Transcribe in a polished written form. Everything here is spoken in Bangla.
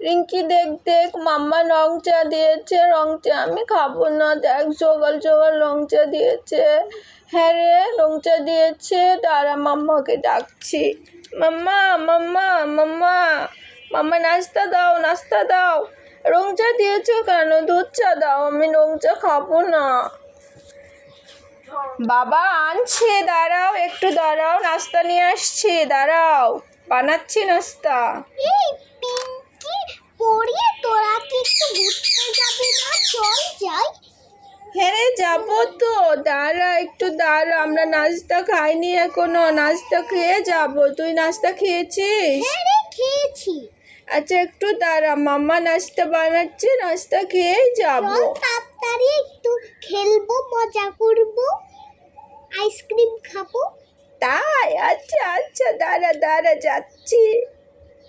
রিঙ্কি দেখ দেখ মাম্মা রং চা দিয়েছে, রং চা আমি খাবো না। দেখ সকাল সকাল রং চা দিয়েছে। হ্যাঁ রে রং চা দিয়েছে, দাঁড়া মাম্মাকে ডাকছি। মাম্মা মাম্মা মাম্মা মাম্মা নাস্তা দাও, নাস্তা দাও। রং চা দিয়েছো কেন? দুধ চা দাও, আমি রং চা খাবো না। বাবা আনছে, দাঁড়াও একটু দাঁড়াও, নাস্তা নিয়ে আসছি, দাঁড়াও বানাচ্ছি নাস্তা। এই পিঙ্কি পড়িয়ে তোরা কি একটু ঘুরতে যাবি না? চল যাই। হ্যাঁ রে যাবো তো, দাঁড়া একটু দাঁড়া, আমরা নাস্তা খাইনি এখনো, নাস্তা খেয়ে যাবো। তুই নাস্তা খেয়েছিস? হ্যাঁ রে খেয়েছি। আচ্ছা একটু দাঁড়া, মাম্মা নাস্তা বানাচ্ছে, নাস্তা খেয়েই যাবো। চল তাড়াতাড়ি একটু খেলবো, মজা করবো, আইসক্রিম খাবো। তাই? আচ্ছা আচ্ছা দাঁড়া দাঁড়া যাচ্ছি।